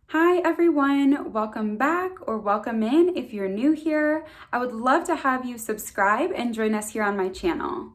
Hi everyone, welcome back or welcome in if you're new here. I would love to have you subscribe and join us here on my channel.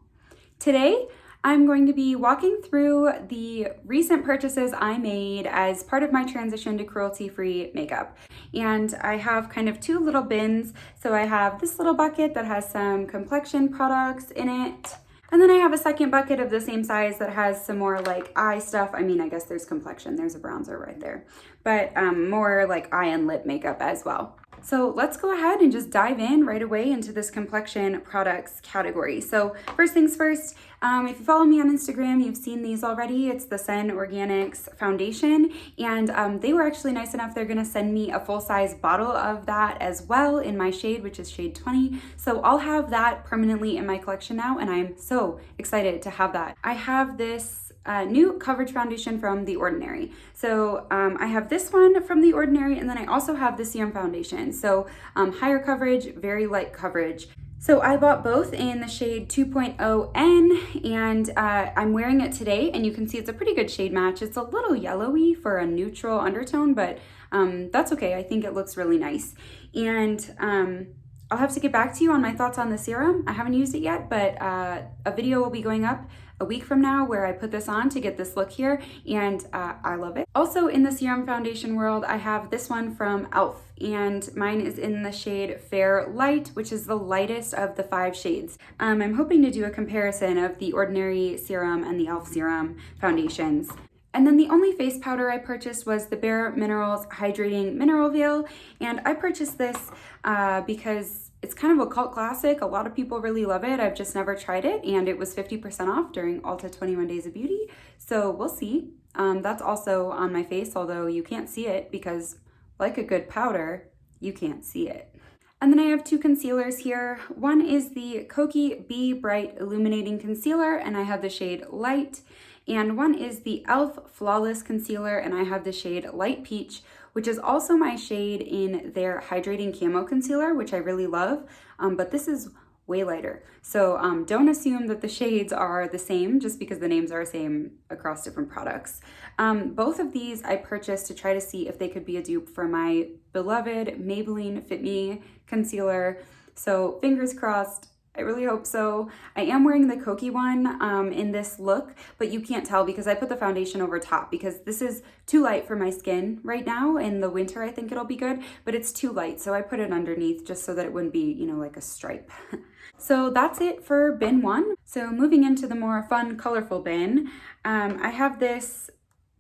Today, I'm going to be walking through the recent purchases I made as part of my transition to cruelty-free makeup. And I have kind of two little bins. So I have this little bucket that has some complexion products in it. And then I have a second bucket of the same size that has some more like eye stuff. I mean, I guess there's complexion, there's a bronzer right there, but more like eye and lip makeup as well. So let's go ahead and just dive in right away into this complexion products category. So first things first, if you follow me on Instagram, you've seen these already. It's the Sen Organics foundation, and they were actually nice enough. They're gonna send me a full-size bottle of that as well in my shade, which is shade 20. So I'll have that permanently in my collection now, and I'm so excited to have that. I have this new coverage foundation from The Ordinary. So I have this one from The Ordinary, and then I also have the Serum Foundation. So higher coverage, very light coverage. So I bought both in the shade 2.0N, and I'm wearing it today, and you can see it's a pretty good shade match. It's a little yellowy for a neutral undertone, but that's okay. I think it looks really nice. And I'll have to get back to you on my thoughts on the serum. I haven't used it yet, but a video will be going up a week from now where I put this on to get this look here, and I love it. Also in the Serum Foundation world, I have this one from e.l.f. and mine is in the shade Fair Light, which is the lightest of the 5 shades. I'm hoping to do a comparison of the Ordinary serum and the e.l.f. serum foundations. And then the only face powder I purchased was the Bare Minerals Hydrating Mineral Veil, and I purchased this because it's kind of a cult classic. A lot of people really love it. I've just never tried it, and it was 50% off during Ulta 21 Days of Beauty, so we'll see. That's also on my face, although you can't see it because, like a good powder, you can't see it. And then I have 2 concealers here. One is the Kokie Be Bright Illuminating Concealer, and I have the shade Light. And one is the e.l.f. Flawless Concealer, and I have the shade Light Peach, which is also my shade in their Hydrating Camo Concealer, which I really love, but this is way lighter. So don't assume that the shades are the same just because the names are the same across different products. Both of these I purchased to try to see if they could be a dupe for my beloved Maybelline Fit Me concealer. So fingers crossed. I really hope so. I am wearing the Kokie one in this look, but you can't tell because I put the foundation over top because this is too light for my skin right now. In the winter, I think it'll be good, but it's too light. So I put it underneath just so that it wouldn't be, you know, like a stripe. So that's it for bin 1. So moving into the more fun, colorful bin, I have this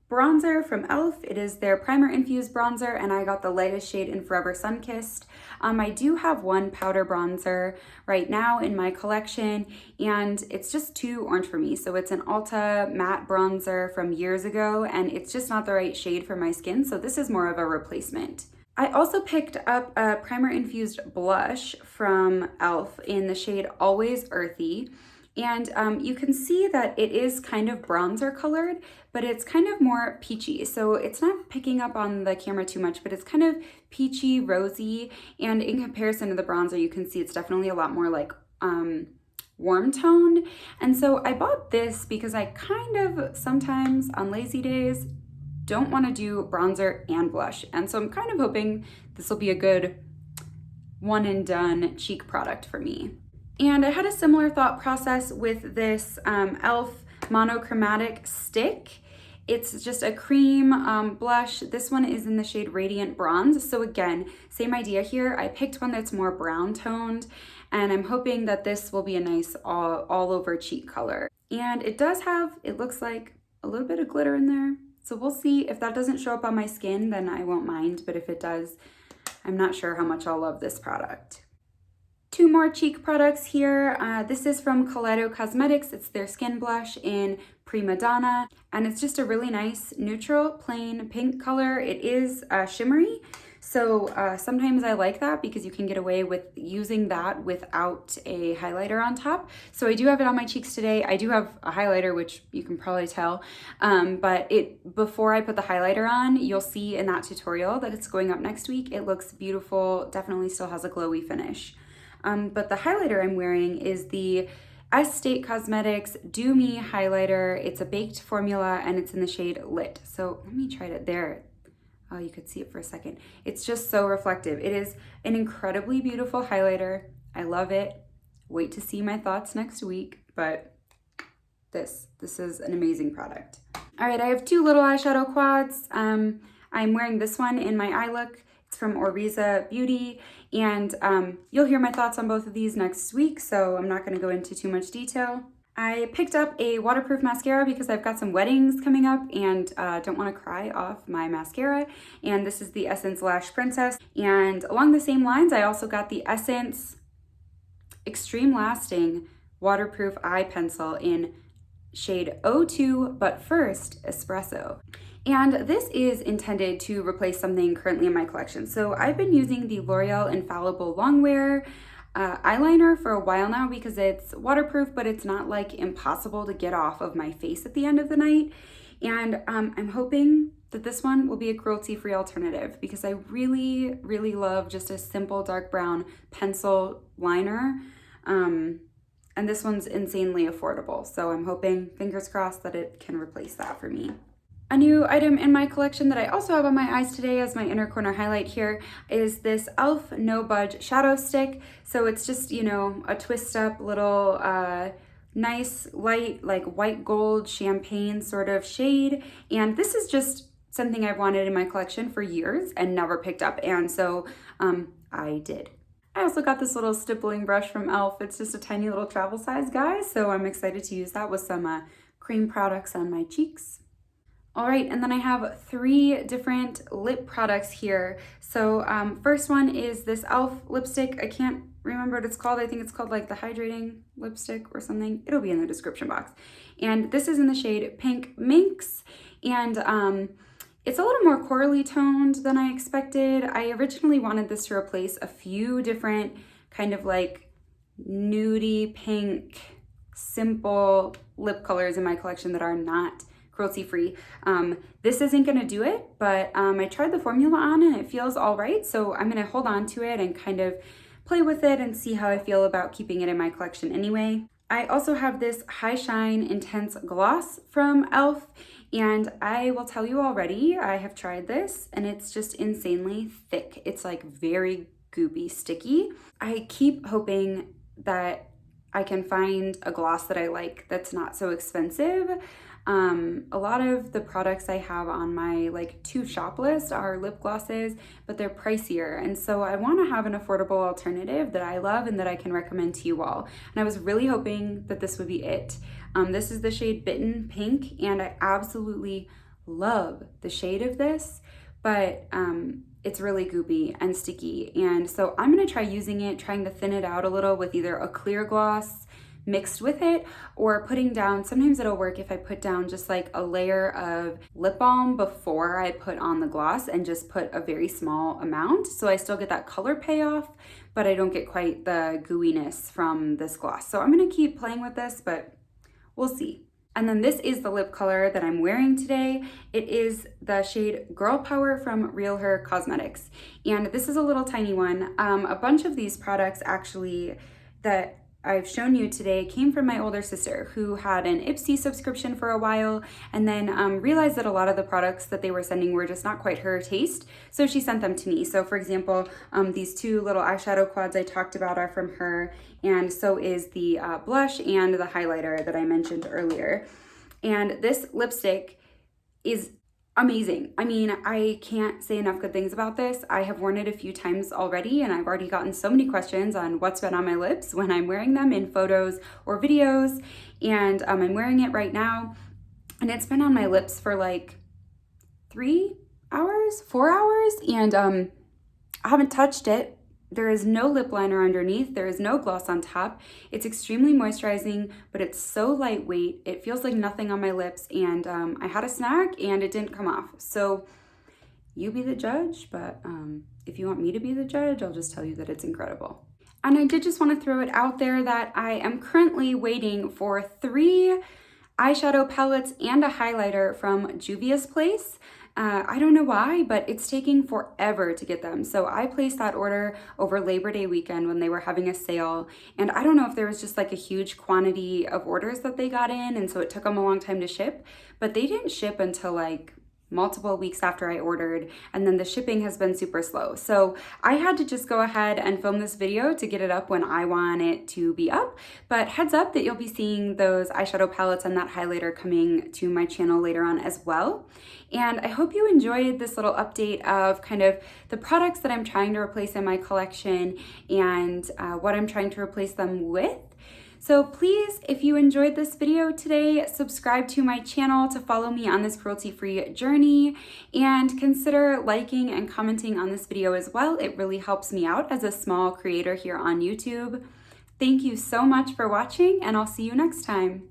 bronzer from e.l.f. It is their Primer Infused bronzer, and I got the lightest shade in Forever Sunkissed. I do have one powder bronzer right now in my collection, and it's just too orange for me. So it's an Ulta matte bronzer from years ago, and it's just not the right shade for my skin, so this is more of a replacement. I also picked up a Primer Infused blush from e.l.f. in the shade Always Earthy. And you can see that it is kind of bronzer colored, but it's kind of more peachy. So it's not picking up on the camera too much, but it's kind of peachy, rosy. And in comparison to the bronzer, you can see it's definitely a lot more like warm toned. And so I bought this because I kind of sometimes on lazy days don't want to do bronzer and blush. And so I'm kind of hoping this will be a good one and done cheek product for me. And I had a similar thought process with this e.l.f. Monochromatic Stick. It's just a cream blush. This one is in the shade Radiant Bronze. So again, same idea here. I picked one that's more brown toned, and I'm hoping that this will be a nice all over cheek color. And it does have, it looks like a little bit of glitter in there. So we'll see. If that doesn't show up on my skin, then I won't mind. But if it does, I'm not sure how much I'll love this product. 2 more cheek products here. This is from Kaleido Cosmetics. It's their skin blush in Prima Donna, and it's just a really nice neutral plain pink color. It is shimmery, so sometimes I like that because you can get away with using that without a highlighter on top. So I do have it on my cheeks today. I do have a highlighter, which you can probably tell, but before I put the highlighter on, you'll see in that tutorial that it's going up next week. It looks beautiful, definitely still has a glowy finish. But the highlighter I'm wearing is the Estate Cosmetics Do Me highlighter. It's a baked formula and it's in the shade Lit. So let me try it there. Oh, you could see it for a second. It's just so reflective. It is an incredibly beautiful highlighter. I love it. Wait to see my thoughts next week, but this is an amazing product. All right, I have two little eyeshadow quads. I'm wearing this one in my eye look. It's from Oriza Beauty, and you'll hear my thoughts on both of these next week, so I'm not gonna go into too much detail. I picked up a waterproof mascara because I've got some weddings coming up and don't want to cry off my mascara. And this is the Essence Lash Princess. And along the same lines, I also got the Essence Extreme Lasting Waterproof Eye Pencil in shade 02, but first Espresso. And this is intended to replace something currently in my collection. So I've been using the L'Oreal Infallible Longwear eyeliner for a while now because it's waterproof, but it's not like impossible to get off of my face at the end of the night. And I'm hoping that this one will be a cruelty-free alternative because I really, really love just a simple dark brown pencil liner. And this one's insanely affordable. So I'm hoping, fingers crossed, that it can replace that for me. A new item in my collection that I also have on my eyes today as my inner corner highlight here is this e.l.f. No Budge Shadow Stick. So it's just, you know, a twist up little nice light like white gold champagne sort of shade. And this is just something I've wanted in my collection for years and never picked up. And so I did. I also got this little stippling brush from e.l.f. It's just a tiny little travel size, guys. So I'm excited to use that with some cream products on my cheeks. All right, and then I have 3 different lip products here. So first one is this e.l.f. lipstick. I can't remember what it's called. I think it's called like the Hydrating lipstick or something. It'll be in the description box. And this is in the shade Pink Minx. And it's a little more corally toned than I expected. I originally wanted this to replace a few different kind of like nudie pink, simple lip colors in my collection that are not cruelty-free. This isn't gonna do it, but I tried the formula on and it feels all right. So I'm gonna hold on to it and kind of play with it and see how I feel about keeping it in my collection anyway. I also have this High Shine Intense Gloss from e.l.f. And I will tell you already, I have tried this and it's just insanely thick. It's like very goopy, sticky. I keep hoping that I can find a gloss that I like that's not so expensive. A lot of the products I have on my like to shop list are lip glosses, but they're pricier. And so I want to have an affordable alternative that I love and that I can recommend to you all. And I was really hoping that this would be it. This is the shade Bitten Pink, and I absolutely love the shade of this, but it's really goopy and sticky. And so I'm going to try using it, trying to thin it out a little with either a clear gloss mixed with it or putting down, sometimes it'll work if I put down just like a layer of lip balm before I put on the gloss and just put a very small amount. So I still get that color payoff, but I don't get quite the gooiness from this gloss. So I'm going to keep playing with this, but we'll see. And then this is the lip color that I'm wearing today. It is the shade Girl Power from Real Her Cosmetics. And this is a little tiny one. A bunch of these products actually that I've shown you today came from my older sister who had an Ipsy subscription for a while and then realized that a lot of the products that they were sending were just not quite her taste. So she sent them to me. So for example, these 2 little eyeshadow quads I talked about are from her, and so is the blush and the highlighter that I mentioned earlier. And this lipstick is amazing. I mean, I can't say enough good things about this. I have worn it a few times already, and I've already gotten so many questions on what's been on my lips when I'm wearing them in photos or videos. And I'm wearing it right now, and it's been on my lips for like 3 hours, 4 hours, and I haven't touched it. There is no lip liner underneath. There is no gloss on top. It's extremely moisturizing, but it's so lightweight. It feels like nothing on my lips, and I had a snack and it didn't come off. So you be the judge, but if you want me to be the judge, I'll just tell you that it's incredible. And I did just want to throw it out there that I am currently waiting for 3 eyeshadow palettes and a highlighter from Juvia's Place. I don't know why, but it's taking forever to get them. So I placed that order over Labor Day weekend when they were having a sale. And I don't know if there was just like a huge quantity of orders that they got in, and so it took them a long time to ship. But they didn't ship until like multiple weeks after I ordered, and then the shipping has been super slow. So I had to just go ahead and film this video to get it up when I want it to be up. But heads up that you'll be seeing those eyeshadow palettes and that highlighter coming to my channel later on as well. And I hope you enjoyed this little update of kind of the products that I'm trying to replace in my collection and what I'm trying to replace them with. So please, if you enjoyed this video today, subscribe to my channel to follow me on this cruelty-free journey, and consider liking and commenting on this video as well. It really helps me out as a small creator here on YouTube. Thank you so much for watching, and I'll see you next time.